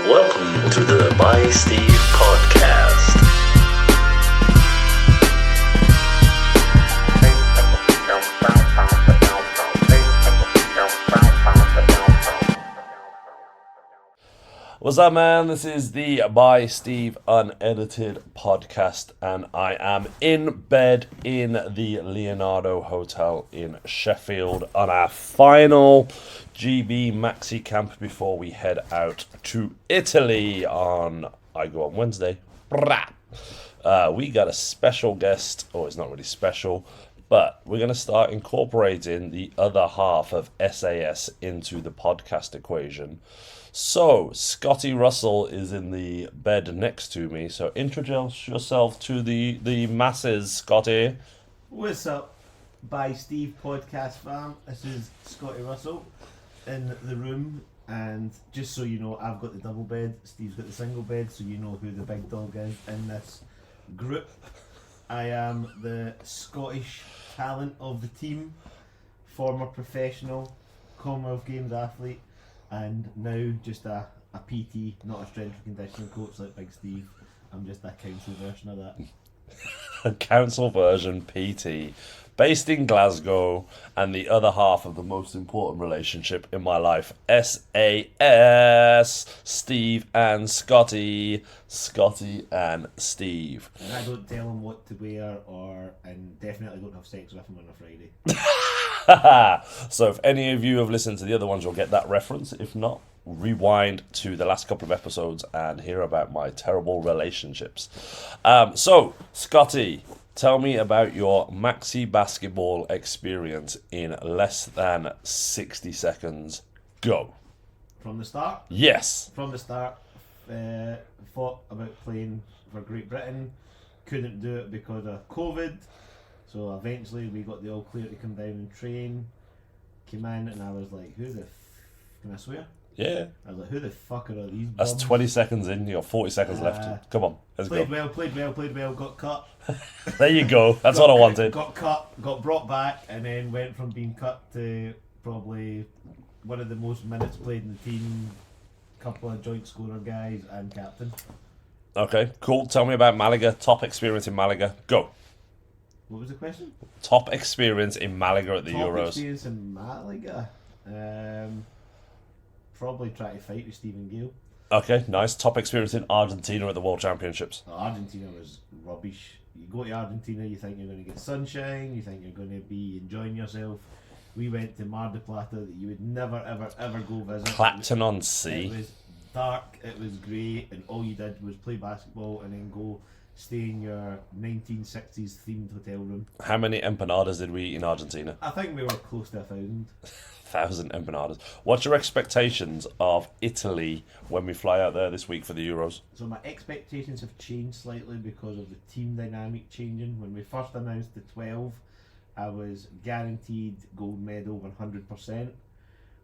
Welcome to the By Steve podcast. What's up, man? This is the By Steve unedited podcast, and I am in bed in the Leonardo Hotel in Sheffield on our final GB Maxi camp before we head out to Italy I go on Wednesday. We got a special guest. Oh, it's not really special, but we're going to start incorporating the other half of SAS into the podcast equation. So, Scotty Russell is in the bed next to me. So, introduce yourself to the masses, Scotty. What's up, By Steve podcast fam? This is Scotty Russell in the room, and just so you know, I've got the double bed, Steve's got the single bed, so you know who the big dog is in this group. I am the Scottish talent of the team, former professional Commonwealth Games athlete, and now just a PT, not a strength and conditioning coach like Big Steve. I'm just a council version of that. A council version PT, based in Glasgow, and the other half of the most important relationship in my life, SAS, Steve and Scotty. Scotty and Steve. And I don't tell him what to wear, and definitely don't have sex with him on a Friday. So if any of you have listened to the other ones, you'll get that reference. If not, rewind to the last couple of episodes and hear about my terrible relationships. So, Scotty, tell me about your maxi basketball experience in less than 60 seconds. Go. From the start? Yes. From the start, thought about playing for Great Britain, couldn't do it because of COVID, so eventually we got the all clear to come down and train, came in, and I was like, can I swear? Yeah. I was like, who the fuck are all these bums? That's 20 seconds in, you got 40 seconds left. Come on, let's played go. Played well, got cut. There you go, that's what I wanted. Got cut, got brought back, and then went from being cut to probably one of the most minutes played in the team, couple of joint scorer guys, and captain. Okay, cool. Tell me about Malaga. Top experience in Malaga. Go. What was the question? Top experience in Malaga at the Euros. Top experience in Malaga? Probably try to fight with Stephen Gale. Okay, nice. Top experience in Argentina at the World Championships. Argentina was rubbish. You go to Argentina, you think you're going to get sunshine, you think you're going to be enjoying yourself. We went to Mar del Plata that you would never, ever go visit. Clacton-on-Sea. It was dark, it was grey, and all you did was play basketball and then go stay in your 1960s themed hotel room. How many empanadas did we eat in Argentina? I think we were close to 1,000. 1,000 empanadas. What's your expectations of Italy when we fly out there this week for the Euros? So my expectations have changed slightly because of the team dynamic changing. When we first announced the 12, I was guaranteed gold medal 100%.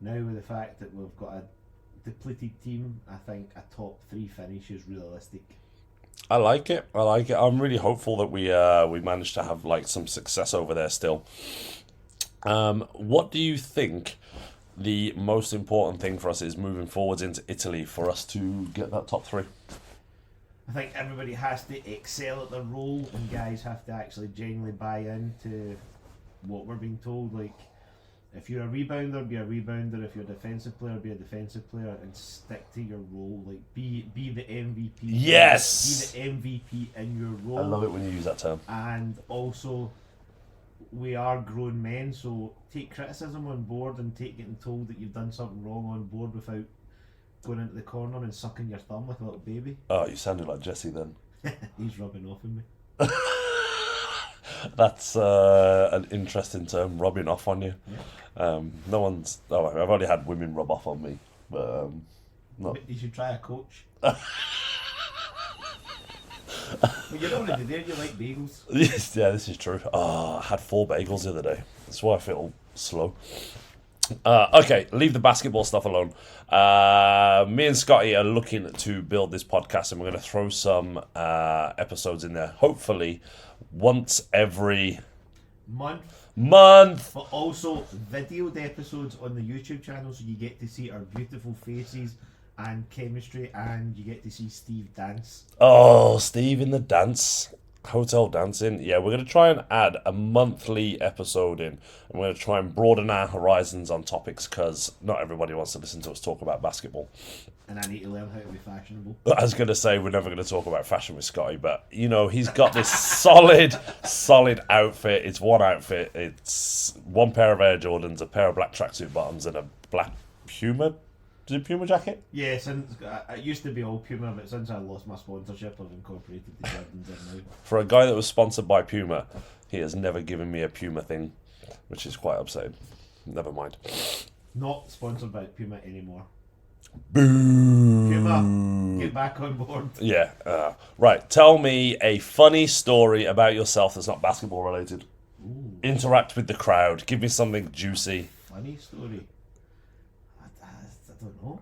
Now with the fact that we've got a depleted team, I think a top 3 finish is realistic. I like it. I'm really hopeful that we managed to have like some success over there still. What do you think the most important thing for us is moving forwards into Italy for us to get that top 3? I think everybody has to excel at their role, and guys have to actually genuinely buy into what we're being told. Like, if you're a rebounder, be a rebounder. If you're a defensive player, be a defensive player, and stick to your role. Like, be the MVP. Yes! Be the MVP in your role. I love it when you use that term. And also, we are grown men, so take criticism on board and take getting told that you've done something wrong on board without going into the corner and sucking your thumb like a little baby. Oh, you sounded like Jesse then. He's rubbing off on me. That's an interesting term, rubbing off on you. Yeah. No one's... Oh, I've already had women rub off on me, but no. You should try a coach. Well, you're already there, you like bagels. Yeah, this is true. Oh, I had 4 bagels the other day. That's why I feel slow. Okay, leave the basketball stuff alone. Me and Scotty are looking to build this podcast, and we're going to throw some episodes in there. Hopefully, once every month. But also videoed episodes on the YouTube channel, so you get to see our beautiful faces and chemistry, and you get to see Steve dance. Oh, Steve in the dance. Hotel dancing. Yeah, we're going to try and add a monthly episode in. And we're going to try and broaden our horizons on topics because not everybody wants to listen to us talk about basketball. And I need to learn how to be fashionable. I was going to say we're never going to talk about fashion with Scotty, but, you know, he's got this solid outfit. It's one outfit. It's one pair of Air Jordans, a pair of black tracksuit bottoms, and a black Puma. Is it Puma jacket? Yeah, since it used to be all Puma, but since I lost my sponsorship, I've incorporated the Jordans in now. For a guy that was sponsored by Puma, he has never given me a Puma thing, which is quite upsetting. Never mind. Not sponsored by Puma anymore. Boo! Puma, get back on board. Yeah. Right. Tell me a funny story about yourself that's not basketball related. Ooh. Interact with the crowd. Give me something juicy. Funny story. I don't know.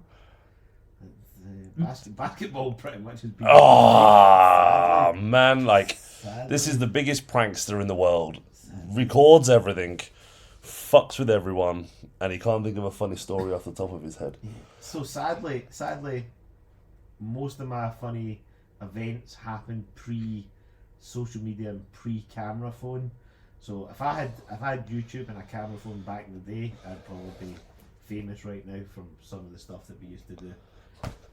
Basketball pretty much has been. Oh, man. Like, Sadly. this is the biggest prankster in the world. Records everything. Fucks with everyone. And he can't think of a funny story off the top of his head. So sadly, most of my funny events happen pre-social media and pre-camera phone. So if I had YouTube and a camera phone back in the day, I'd probably be famous right now from some of the stuff that we used to do.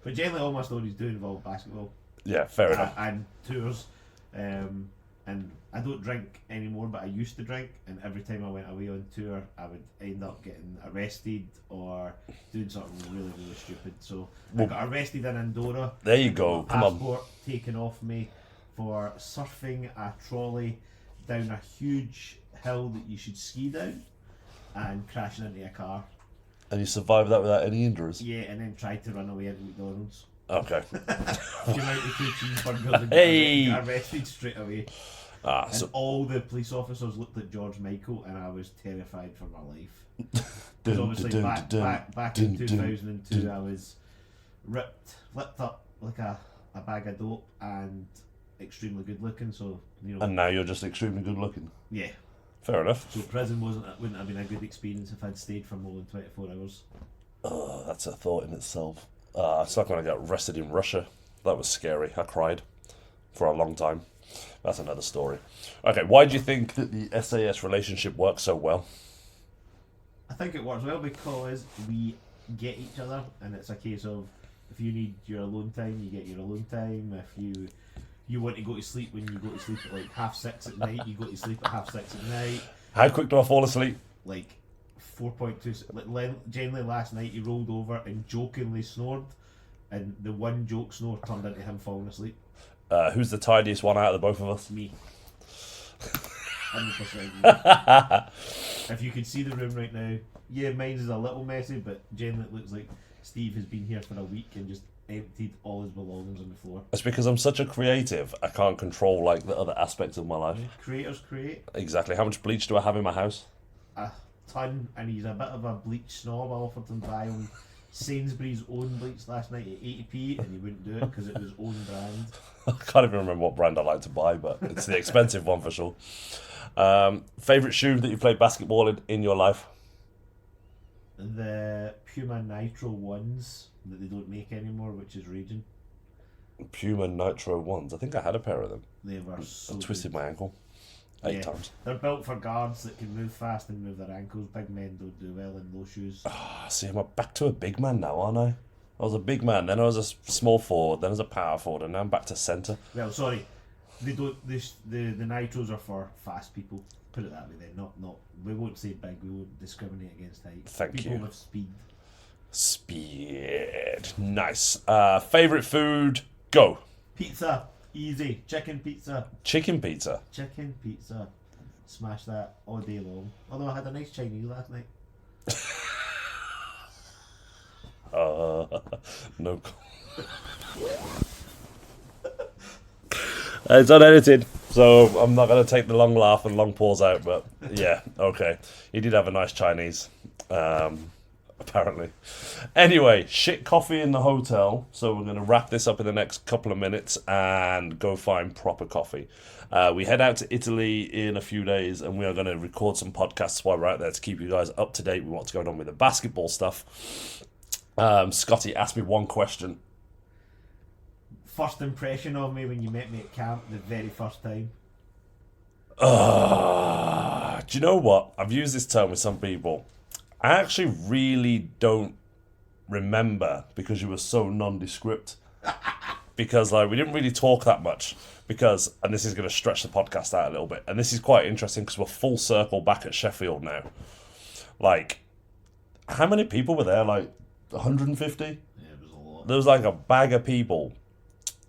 But generally, all my stories do involve basketball. Yeah, fair enough. And tours. And I don't drink anymore, but I used to drink. And every time I went away on tour, I would end up getting arrested or doing something really, really stupid. So I got arrested in Andorra. There you go. Come on. Passport taken off me for surfing a trolley down a huge hill that you should ski down and crashing into a car. And you survived that without any injuries? Yeah, and then tried to run away into McDonald's. Okay. Came out with 2 cheeseburgers and Hey! got arrested straight away. And So all the police officers looked at George Michael, and I was terrified for my life. Because obviously back in 2002, I was flipped up like a bag of dope and extremely good looking. So And now you're just extremely good looking. Yeah. Fair enough. So prison wouldn't have been a good experience if I'd stayed for more than 24 hours. Oh, that's a thought in itself. It's like when I got arrested in Russia. That was scary. I cried for a long time. That's another story. Okay, why do you think that the SAS relationship works so well? I think it works well because we get each other, and it's a case of if you need your alone time, you get your alone time. If you want to go to sleep when you go to sleep at like 6:30 at night, you go to sleep at 6:30 at night. How quick do I fall asleep? Like 4.2. Generally, last night he rolled over and jokingly snored, and the one joke snore turned into him falling asleep. Who's the tidiest one out of the both of us? Me. 100%. If you could see the room right now, yeah, mine is a little messy, but generally it looks like Steve has been here for a week and just emptied all his belongings on the floor. It's because I'm such a creative, I can't control like the other aspects of my life. Creators create. Exactly. How much bleach do I have in my house? A ton, and he's a bit of a bleach snob. I offered him to buy him Sainsbury's own bleach last night at 80p, and he wouldn't do it because it was own brand. I can't even remember what brand I like to buy, but it's the expensive one for sure. Favourite shoe that you played basketball in your life? The Puma Nitro ones that they don't make anymore, which is raging. Puma Nitro ones. I think I had a pair of them. They were so I twisted good. my ankle 8 times. They're built for guards that can move fast and move their ankles. Big men don't do well in those shoes. See, I'm back to a big man now, aren't I? I was a big man, then I was a small forward, then I was a power forward, and now I'm back to centre. Well, sorry, they don't. The nitros are for fast people. Put it that way. Then not. We won't say big. We won't discriminate against height. Thank people you. with speed. Speed. Nice. Favourite food? Go. Pizza. Easy. Chicken pizza. Chicken pizza. Chicken pizza. Smash that all day long. Although I had a nice Chinese last night. No. It's unedited, so I'm not going to take the long laugh and long pause out, but yeah, okay. He did have a nice Chinese, apparently. Anyway, shit coffee in the hotel, so we're going to wrap this up in the next couple of minutes and go find proper coffee. We head out to Italy in a few days, and we are going to record some podcasts while we're out there to keep you guys up to date with what's going on with the basketball stuff. Scotty, ask me one question. First impression of me when you met me at camp the very first time. Do you know what? I've used this term with some people. I actually really don't remember because you were so nondescript. Because like we didn't really talk that much. Because, and this is going to stretch the podcast out a little bit, and this is quite interesting because we're full circle back at Sheffield now. Like, how many people were there? Like 150? Yeah, it was a lot. There was like a bag of people.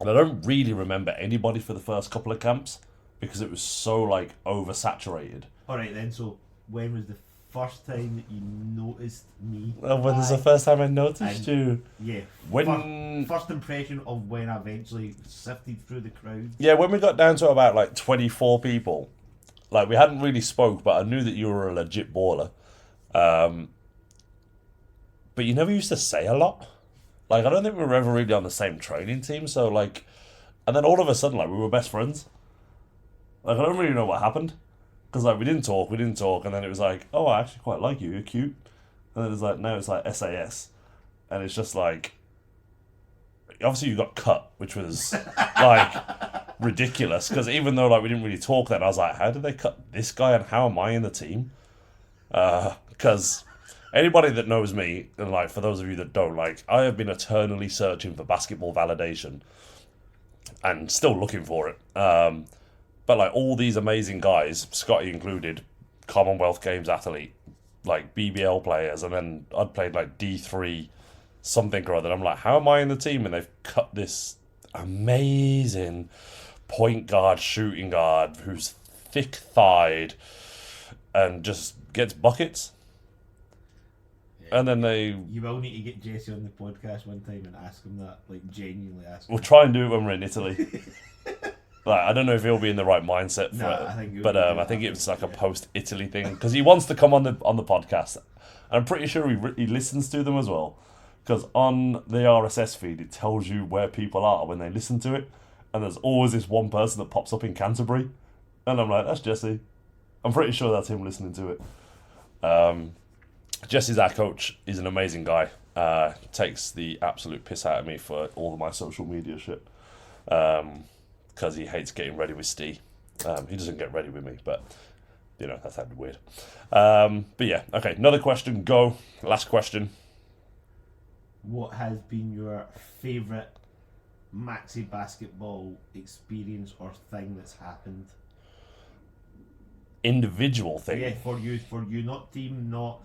And I don't really remember anybody for the first couple of camps because it was so like oversaturated. Alright then, so when was the first time that you noticed me? When was the first time I noticed you? Yeah. When First impression of when I eventually sifted through the crowd. Yeah, when we got down to about like 24 people, like we hadn't really spoke, but I knew that you were a legit baller. But you never used to say a lot. Like, I don't think we were ever really on the same training team, so like, and then all of a sudden, like, we were best friends. Like, I don't really know what happened. Because, like, we didn't talk, and then it was like, oh, I actually quite like you, you're cute. And then it's like, now it's like SAS. And it's just like, obviously you got cut, which was, like, ridiculous. Because even though, like, we didn't really talk then, I was like, how did they cut this guy, and how am I in the team? Because anybody that knows me, and, like, for those of you that don't, like, I have been eternally searching for basketball validation. And still looking for it. But like all these amazing guys, Scotty included, Commonwealth Games athlete, like BBL players, and then I'd played like D3 something or other. I'm like, how am I in the team? And they've cut this amazing point guard, shooting guard who's thick-thighed and just gets buckets. Yeah. And then they... You will need to get Jesse on the podcast one time and ask him that, like genuinely ask him. We'll try and do it when we're in Italy. Like, I don't know if he'll be in the right mindset for it, I think it's like a post-Italy thing because he wants to come on the podcast. And I'm pretty sure he listens to them as well because on the RSS feed it tells you where people are when they listen to it, and there's always this one person that pops up in Canterbury, and I'm like, that's Jesse. I'm pretty sure that's him listening to it. Jesse's our coach. He's an amazing guy. Takes the absolute piss out of me for all of my social media shit. Because he hates getting ready with Steve. He doesn't get ready with me, but, you know, that sounded weird. But yeah, okay, another question, go. Last question. What has been your favourite maxi basketball experience or thing that's happened? Individual thing? Yeah, for you, not team, not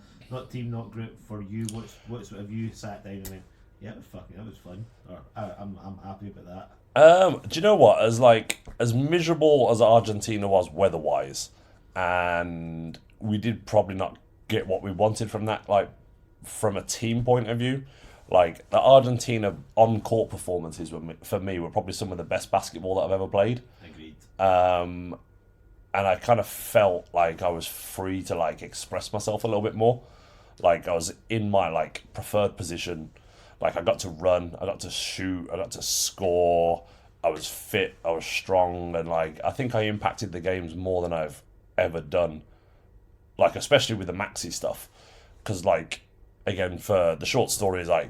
group, for you, what's have you sat down and went, yeah, that was fun, or I'm happy about that. Do you know what? As miserable as Argentina was weather-wise, and we did probably not get what we wanted from that, like, from a team point of view. Like, the Argentina on-court performances, for me, were probably some of the best basketball that I've ever played. Agreed. And I kind of felt like I was free to, like, express myself a little bit more. Like, I was in my, like, preferred position. Like, I got to run, I got to shoot, I got to score, I was fit, I was strong, and, like, I think I impacted the games more than I've ever done. Like, especially with the maxi stuff. Because, like, again, for the short story is, I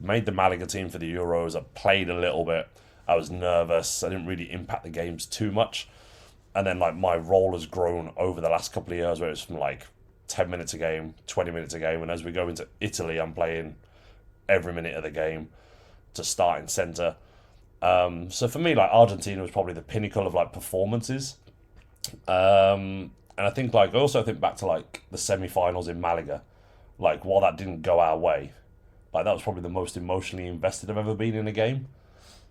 made the Malaga team for the Euros, I played a little bit, I was nervous, I didn't really impact the games too much. And then, like, my role has grown over the last couple of years, where it's from, like, 10 minutes a game, 20 minutes a game, and as we go into Italy, I'm playing every minute of the game to starting centre. So for me, like, Argentina was probably the pinnacle of, like, performances. And I think, like, I also think back to, like, the semi-finals in Malaga. Like, while that didn't go our way, like, that was probably the most emotionally invested I've ever been in a game.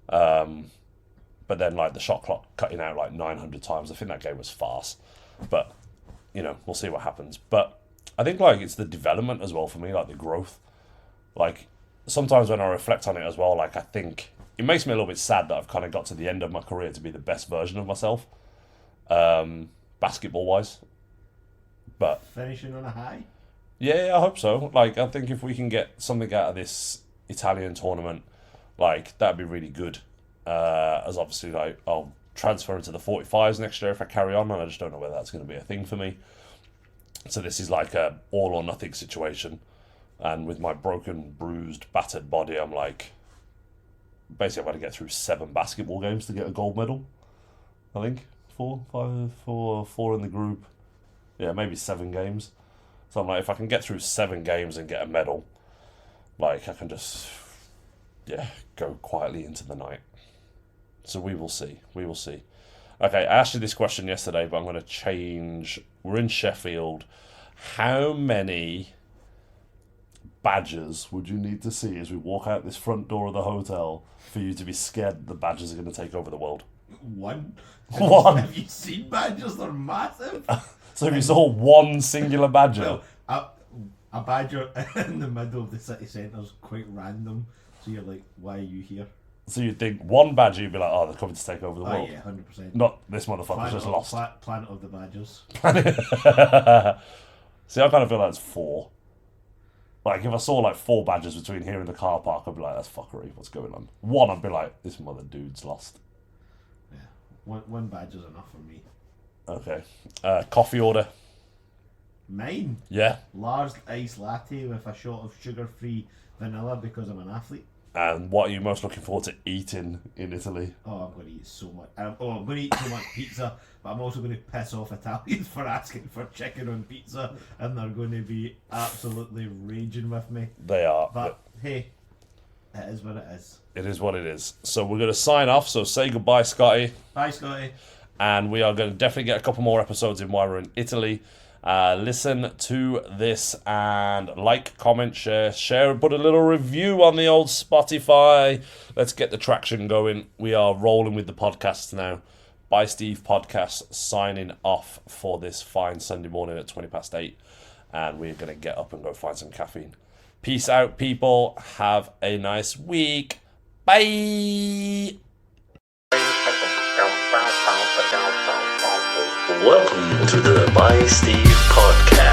But then, like, the shot clock cutting out, like, 900 times, I think that game was farce. But, you know, we'll see what happens. But I think, like, it's the development as well for me, like, the growth. Like, sometimes when I reflect on it as well, like, I think it makes me a little bit sad that I've kind of got to the end of my career to be the best version of myself, basketball-wise. But finishing on a high? Yeah, I hope so. Like, I think if we can get something out of this Italian tournament, like, that'd be really good. As obviously, like, I'll transfer into the 45s next year if I carry on, and I just don't know whether that's going to be a thing for me. So this is like a all or nothing situation. And with my broken, bruised, battered body, I'm like, basically I've got to get through 7 basketball games to get a gold medal. I think 4 in the group. Yeah, maybe 7 games. So I'm like, if I can get through 7 games and get a medal, like I can just, go quietly into the night. So we will see. We will see. Okay, I asked you this question yesterday, but I'm going to change. We're in Sheffield. How many badgers would you need to see as we walk out this front door of the hotel for you to be scared the badgers are going to take over the world? 1. One. Have you seen badgers? They're massive. So if you saw one singular badger... Well, a badger in the middle of the city centre is quite random. So you're like, why are you here? So you'd think one badger, you'd be like, oh, they're coming to take over the Oh world. yeah, 100%. Not this motherfucker's just lost. Planet of the Badgers. See, I kind of feel like it's 4. Like, if I saw, like, 4 badgers between here and the car park, I'd be like, that's fuckery, what's going on? 1, I'd be like, this mother dude's lost. Yeah, one badger's enough for me. Okay. Coffee order. Mine? Yeah. Large iced latte with a shot of sugar-free vanilla because I'm an athlete. And what are you most looking forward to eating in Italy? Oh, I'm going to eat so much. I'm going to eat so much pizza, but I'm also going to piss off Italians for asking for chicken on pizza, and they're going to be absolutely raging with me. They are. But hey, it is what it is. It is what it is. So we're going to sign off. So say goodbye, Scotty. Bye, Scotty. And we are going to definitely get a couple more episodes in while we're in Italy. Listen to this and like, comment, share, put a little review on the old Spotify. Let's get the traction going. We are rolling with the podcasts now. Bye Steve podcast signing off for this fine Sunday morning at 8:20. And we're going to get up and go find some caffeine. Peace out, people. Have a nice week. Bye. Welcome to the By Steve podcast.